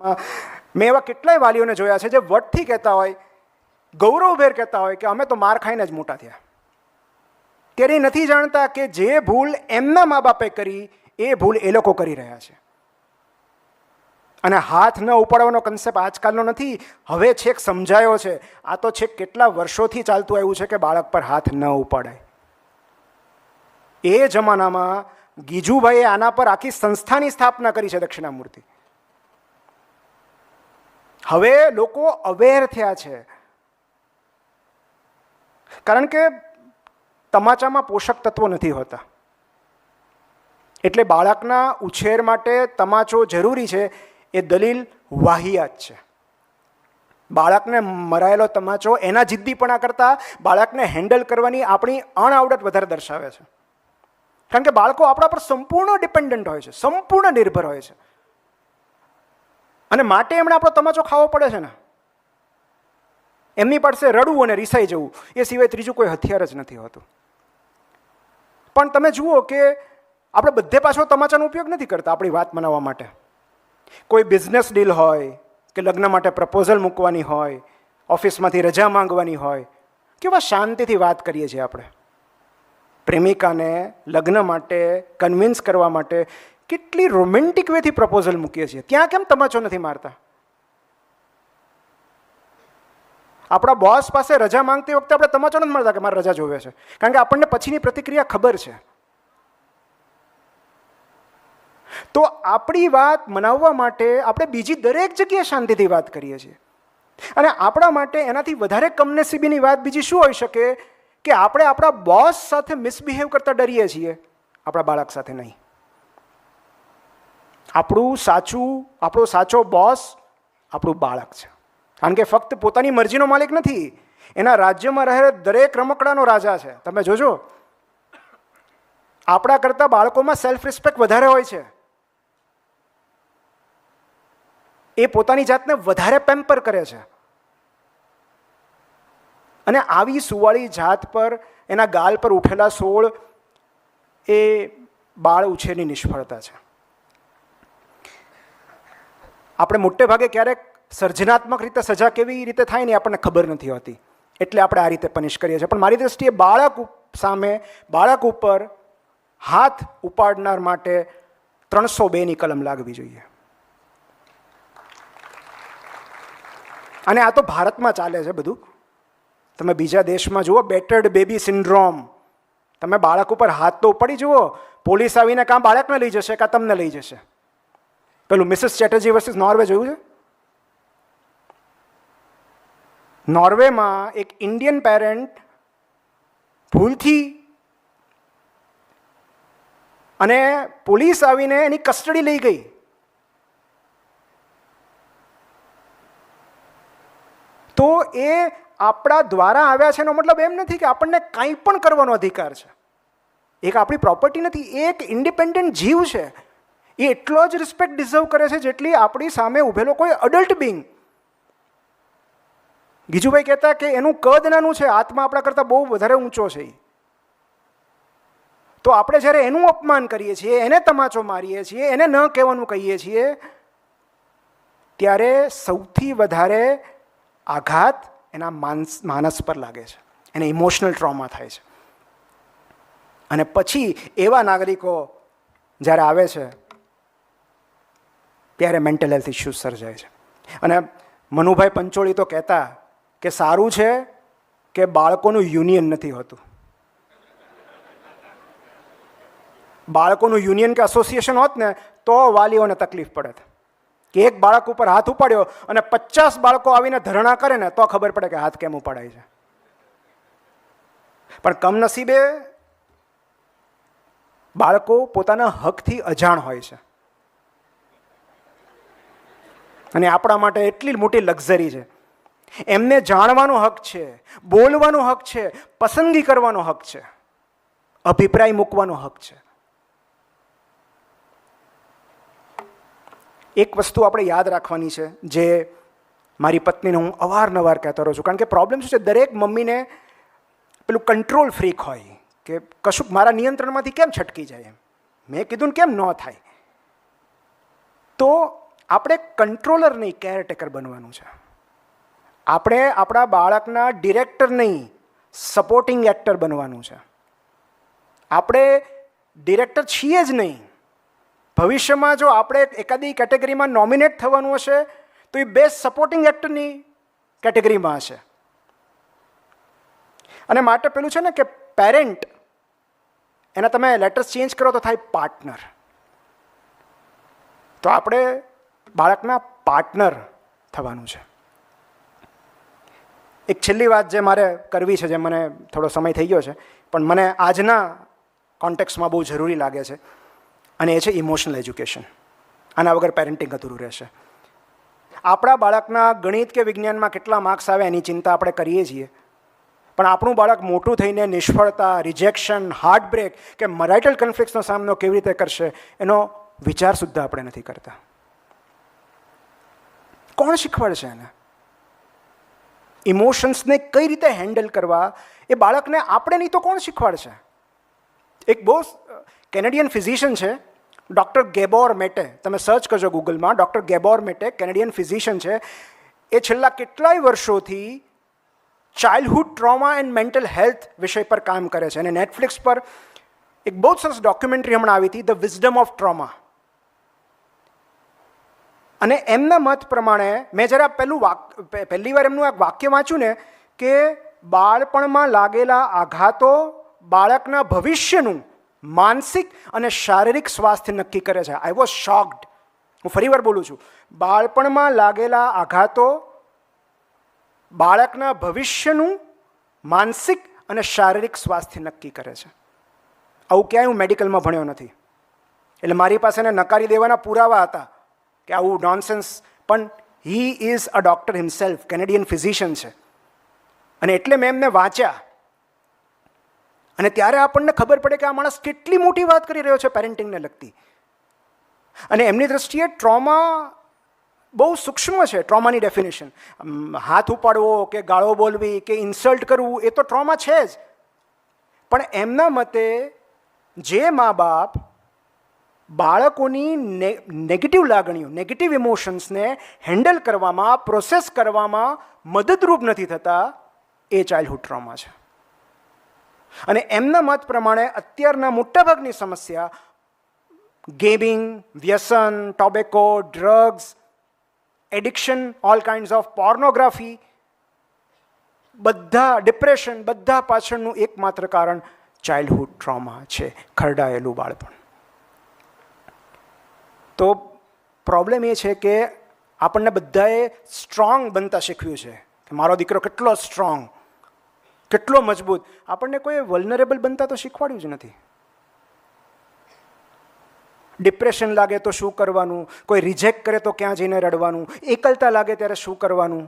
મેં એવા કેટલાય વાલીઓને જોયા છે જે વટથી કહેતા હોય, ગૌરવભેર કહેતા હોય કે અમે તો માર ખાઈને જ મોટા થયા. ત્યારે નથી જાણતા કે જે ભૂલ એમના મા બાપે કરી એ ભૂલ એ લોકો કરી રહ્યા છે. અને હાથ ન ઉપાડવાનો કન્સેપ્ટ આજકાલનો નથી, હવે છેક સમજાયો છે. આ તો છેક કેટલા વર્ષોથી ચાલતું આવ્યું છે કે બાળક પર હાથ ન ઉપાડાય. એ જમાનામાં ગીજુભાઈએ આના પર આખી સંસ્થાની સ્થાપના કરી છે, દક્ષિણામૂર્તિ. હવે લોકો અવેર થયા છે, કારણ કે તમાચામાં પોષક તત્વો નથી હોતા. એટલે બાળકના ઉછેર માટે તમાચો જરૂરી છે એ દલીલ વાહિયાત છે. બાળકને મરાયેલો તમાચો એના જિદ્દીપણા કરતાં બાળકને હેન્ડલ કરવાની આપણી અણઆવડત વધારે દર્શાવે છે. કારણ કે બાળકો આપણા પર સંપૂર્ણ ડિપેન્ડન્ટ હોય છે, સંપૂર્ણ નિર્ભર હોય છે, અને માટે એમણે આપણો તમાચો ખાવો પડે છે ને. એમની પાસે રડવું અને રિસાઈ જવું એ સિવાય ત્રીજું કોઈ હથિયાર જ નથી હોતું. પણ તમે જુઓ કે આપણે બધે પાછો તમાચાનો ઉપયોગ નથી કરતા આપણી વાત મનાવવા માટે. કોઈ બિઝનેસ ડીલ હોય કે લગ્ન માટે પ્રપોઝલ મૂકવાની હોય, ઓફિસમાંથી રજા માંગવાની હોય, કેવા શાંતિથી વાત કરીએ છીએ આપણે. પ્રેમિકાને લગ્ન માટે કન્વિન્સ કરવા માટે કેટલી રોમેન્ટિક વેથી પ્રપોઝલ મૂકીએ છીએ. ત્યાં કેમ તમાચો નથી મારતા? આપણા બોસ પાસે રજા માંગતી વખતે આપણે તમાચો નથી મારતા કે મારે રજા જોવે છે, કારણ કે આપણને પછીની પ્રતિક્રિયા ખબર છે. તો આપણી વાત મનાવવા માટે આપણે બીજી દરેક જગ્યાએ શાંતિથી વાત કરીએ છીએ. અને આપણા માટે એનાથી વધારે કમનસીબીની વાત બીજી શું હોઈ શકે કે આપણે આપણા બોસ સાથે મિસબિહેવ કરતા ડરીએ છીએ, આપણા બાળક સાથે નહીં. આપણો સાચો બોસ આપણું બાળક છે. કારણ કે ફક્ત પોતાની મરજીનો માલિક નથી, એના રાજ્યમાં રહેલા દરેક રમકડાનો રાજા છે. તમે જોજો, આપણા કરતાં બાળકોમાં સેલ્ફ રિસ્પેક્ટ વધારે હોય છે. એ પોતાની જાતને વધારે પેમ્પર કરે છે. અને આવી સુવાળી જાત પર, એના ગાલ પર ઉઠેલા સોળ એ બાળ ઉછેરની નિષ્ફળતા છે. આપણે મોટે ભાગે ક્યારેક સર્જનાત્મક રીતે સજા કેવી રીતે થાય ને આપણને ખબર નથી હોતી, એટલે આપણે આ રીતે પનિશ કરીએ છીએ. પણ મારી દૃષ્ટિએ બાળક સામે, બાળક ઉપર હાથ ઉપાડનાર માટે 302ની કલમ લાગવી જોઈએ. અને આ તો ભારતમાં ચાલે છે બધું. તમે બીજા દેશમાં જુઓ, બેટર્ડ બેબી સિન્ડ્રોમ. તમે બાળક ઉપર હાથ તો ઉપાડી જુઓ, પોલીસ આવીને કાં બાળકને લઈ જશે કાં તમને લઈ જશે. પેલું મિસિસ ચેટર્જી વર્સિસ નોર્વે જોયું છે? નોર્વેમાં એક ઇન્ડિયન પેરેન્ટ ભૂલથી, અને પોલીસ આવીને એની કસ્ટડી લઈ ગઈ. તો એ આપણા દ્વારા આવ્યા છે એનો મતલબ એમ નથી કે આપણને કંઈ પણ કરવાનો અધિકાર છે. એક આપણી પ્રોપર્ટી નથી, એ એક ઇન્ડિપેન્ડન્ટ જીવ છે. એ એટલો જ રિસ્પેક્ટ ડિઝર્વ કરે છે જેટલી આપણી સામે ઊભેલો કોઈ અડલ્ટ બિંગ. ગીજુભાઈ કહેતા કે એનું કદ નાનું છે, આત્મા આપણા કરતાં બહુ વધારે ઊંચો છે. તો આપણે જ્યારે એનું અપમાન કરીએ છીએ, એને તમાચો મારીએ છીએ, એને ન કહેવાનું કહીએ છીએ, ત્યારે સૌથી વધારે આઘાત એના માનસ પર લાગે છે, એને ઇમોશનલ ટ્રોમા થાય છે. અને પછી એવા નાગરિકો જ્યારે આવે છે ત્યારે મેન્ટલ હેલ્થ ઇસ્યુઝ સર્જાય છે. અને મનુભાઈ પંચોળી તો કહેતા કે સારું છે કે બાળકોનું યુનિયન નથી હોતું. બાળકોનું યુનિયન કે એસોસિએશન હોત ને તો વાલીઓને તકલીફ પડે કે એક બાળક ઉપર હાથ ઉપાડ્યો અને 50 બાળકો આવીને ધરણા કરે ને તો ખબર પડે કે હાથ કેમ ઉપાડાય છે. પણ કમનસીબે બાળકો પોતાના હકથી અજાણ હોય છે. અને આપણા માટે એટલી મોટી લક્ઝરી છે. એમને જાણવાનો હક છે, બોલવાનો હક છે, પસંદગી કરવાનો હક છે, અભિપ્રાય મૂકવાનો હક છે. એક વસ્તુ આપણે યાદ રાખવાની છે, જે મારી પત્નીને હું અવારનવાર કહેતો રહું છું. કારણ કે પ્રોબ્લેમ શું છે, દરેક મમ્મીને પેલું કંટ્રોલ ફ્રીક હોય કે કશુંક મારા નિયંત્રણમાંથી કેમ છટકી જાય એમ, મેં કીધું ને કેમ ન થાય. તો આપણે કંટ્રોલર નહીં, કેરટેકર બનવાનું છે. આપણે આપણા બાળકના ડિરેક્ટર નહીં, સપોર્ટિંગ એક્ટર બનવાનું છે. આપણે ડિરેક્ટર છીએ જ નહીં. ભવિષ્યમાં જો આપણે એકાદી કેટેગરીમાં નોમિનેટ થવાનું હશે તો એ બેસ્ટ સપોર્ટિંગ એક્ટરની કેટેગરીમાં હશે. અને માટે પેલું છે ને કે પેરેન્ટ, એના તમે લેટર્સ ચેન્જ કરો તો થાય પાર્ટનર. તો આપણે બાળકના પાર્ટનર થવાનું છે. એક છેલ્લી વાત જે મારે કરવી છે, જે મને થોડો સમય થઈ ગયો છે પણ મને આજના કોન્ટેક્સ્ટમાં બહુ જરૂરી લાગે છે, અને એ છે ઇમોશનલ એજ્યુકેશન. આના વગર પેરેન્ટિંગ અધૂરું રહેશે. આપણા બાળકના ગણિત કે વિજ્ઞાનમાં કેટલા માર્ક્સ આવે એની ચિંતા આપણે કરીએ છીએ, પણ આપણું બાળક મોટું થઈને નિષ્ફળતા, રિજેક્શન, હાર્ટબ્રેક કે મેરિટલ કન્ફ્લિક્ટ્સનો સામનો કેવી રીતે કરશે એનો વિચાર સુદ્ધા આપણે નથી કરતા. કોણ શીખવાડશે એને? ઇમોશન્સને કઈ રીતે હેન્ડલ કરવા એ બાળકને આપણે નહીં તો કોણ શીખવાડશે? એક બહુ કેનેડિયન ફિઝિશિયન છે, ડૉક્ટર ગેબોર મેટે. તમે સર્ચ કરજો ગૂગલમાં, ડૉક્ટર ગેબોર મેટે, કેનેડિયન ફિઝિશિયન છે. એ છેલ્લા કેટલાય વર્ષોથી childhood trauma and mental health વિષય પર કામ કરે છે. અને નેટફ્લિક્સ પર એક બહુ સરસ ડોક્યુમેન્ટરી હમણાં આવી હતી, ધ વિઝડમ ઓફ ટ્રોમા. અને એમના મત પ્રમાણે મેં જરા પહેલી વાર એમનું એક વાક્ય વાંચ્યું ને કે બાળપણમાં લાગેલા આઘાતો બાળકના ભવિષ્યનું માનસિક અને શારીરિક સ્વાસ્થ્ય નક્કી કરે છે. I was shocked. હું ફરી વાર બોલું છું, બાળપણમાં લાગેલા આઘાતો બાળકના ભવિષ્યનું માનસિક અને શારીરિક સ્વાસ્થ્ય નક્કી કરે છે. આવું ક્યાંય હું મેડિકલમાં ભણ્યો નથી, એટલે મારી પાસે એને નકારી દેવાના પુરાવા હતા કે આવું નોનસેન્સ. પણ he is a doctor himself, Canadian physician છે. અને એટલે મેં એમને વાંચ્યા, અને ત્યારે આપણને ખબર પડે કે આ માણસ કેટલી મોટી વાત કરી રહ્યો છે પેરેન્ટિંગને લગતી. અને એમની દૃષ્ટિએ ટ્રોમા બહુ સૂક્ષ્મ છે. ટ્રોમાની ડેફિનેશન, હાથ ઉપાડવો કે ગાળો બોલવી કે ઇન્સલ્ટ કરવું એ તો ટ્રોમા છે જ. પણ એમના મતે જે મા બાપ બાળકોની નેગેટિવ લાગણીઓ, નેગેટિવ ઇમોશન્સને હેન્ડલ કરવામાં, પ્રોસેસ કરવામાં મદદરૂપ નથી થતા, એ ચાઇલ્ડહુડ ટ્રોમા છે. અને એમના મત પ્રમાણે અત્યારના મોટાભાગની સમસ્યા ગેમિંગ, વ્યસન, tobacco, drugs, addiction, all kinds of pornography, બધા ડિપ્રેશન, બધા પાછળનું એકમાત્ર કારણ ચાઇલ્ડહુડ ટ્રોમા છે, ખરડાયેલું બાળપણ. તો પ્રોબ્લેમ એ છે કે આપણને બધાએ સ્ટ્રોંગ બનતા શીખવ્યું છે કે મારો દીકરો કેટલો સ્ટ્રોંગ, કેટલો મજબૂત. આપણને કોઈ વલ્નરેબલ બનતા તો શીખવાડ્યું જ નથી. ડિપ્રેશન લાગે તો શું કરવાનું, કોઈ રિજેક્ટ કરે તો ક્યાં જઈને રડવાનું, એકલતા લાગે ત્યારે શું કરવાનું.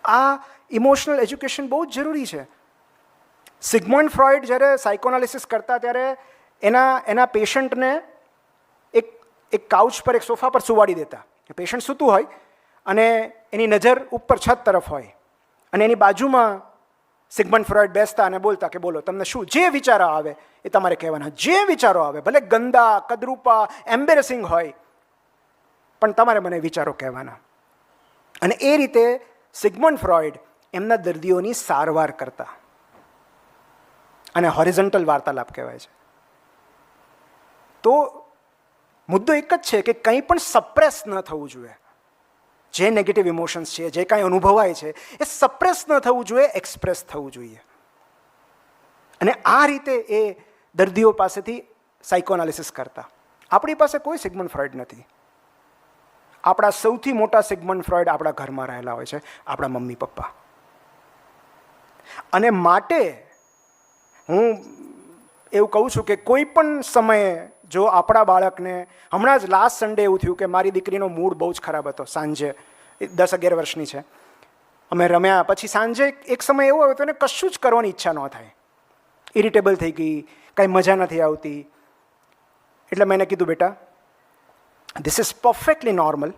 આ ઇમોશનલ એજ્યુકેશન બહુ જ જરૂરી છે. સિગ્મન્ડ ફ્રોઈડ જ્યારે સાયકોએનાલિસિસ કરતા ત્યારે એના પેશન્ટને એક કાઉચ પર, એક સોફા પર સુવાડી દેતા. પેશન્ટ સૂતું હોય અને એની નજર ઉપર છત તરફ હોય, અને એની બાજુમાં સિગ્મન્ડ ફ્રોઈડ બેસતા અને બોલતા કે બોલો તમને શું જે વિચારો આવે એ તમારે કહેવાના. જે વિચારો આવે, ભલે ગંદા, કદરૂપા, એમ્બેરેસિંગ હોય, પણ તમારે મને વિચારો કહેવાના. અને એ રીતે સિગ્મન્ડ ફ્રોઈડ એમના દર્દીઓની સારવાર કરતા. અને હોરિઝોન્ટલ વાર્તાલાપ કહેવાય છે. તો મુદ્દો એક જ છે કે કંઈ પણ સપ્રેસ ન થવું જોઈએ. જે નેગેટિવ ઇમોશન્સ છે, જે કાંઈ અનુભવાય છે, એ સપ્રેસ ન થવું જોઈએ, એક્સપ્રેસ થવું જોઈએ. અને આ રીતે એ દર્દીઓ પાસેથી સાયકોએનાલિસિસ કરતા. આપણી પાસે કોઈ સિગ્મન્ડ ફ્રોઈડ નથી. આપણા સૌથી મોટા સિગ્મન્ડ ફ્રોઈડ આપણા ઘરમાં રહેલા હોય છે, આપણા મમ્મી પપ્પા. અને માટે હું એવું કહું છું કે કોઈ પણ સમયે જો આપણા બાળકને, હમણાં જ લાસ્ટ સન્ડે એવું થયું કે મારી દીકરીનો મૂડ બહુ જ ખરાબ હતો. સાંજે 10-11 વર્ષની છે, અમે રમ્યા, પછી સાંજે એક સમય એવો આવ્યો તો એને કશું જ કરવાની ઈચ્છા ન થાય, ઇરિટેબલ થઈ ગઈ, કાંઈ મજા નથી આવતી. એટલે મેં એને કીધું, બેટા ધીસ ઇઝ પરફેક્ટલી નોર્મલ.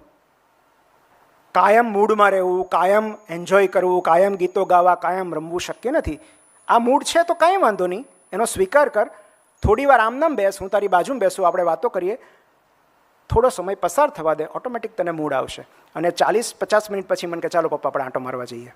કાયમ મૂડમાં રહેવું, કાયમ એન્જોય કરવું, કાયમ ગીતો ગાવા, કાયમ રમવું શક્ય નથી. આ મૂડ છે તો કાંઈ વાંધો નહીં, એનો સ્વીકાર કર. થોડી વાર આમ નામ બેસ, હું તારી બાજુમાં બેસું, આપણે વાતો કરીએ. થોડો સમય પસાર થવા દે, ઓટોમેટિક તને મૂડ આવશે. અને 40-50 મિનિટ પછી મને કે ચાલો પપ્પા આપણે આંટો મારવા જઈએ.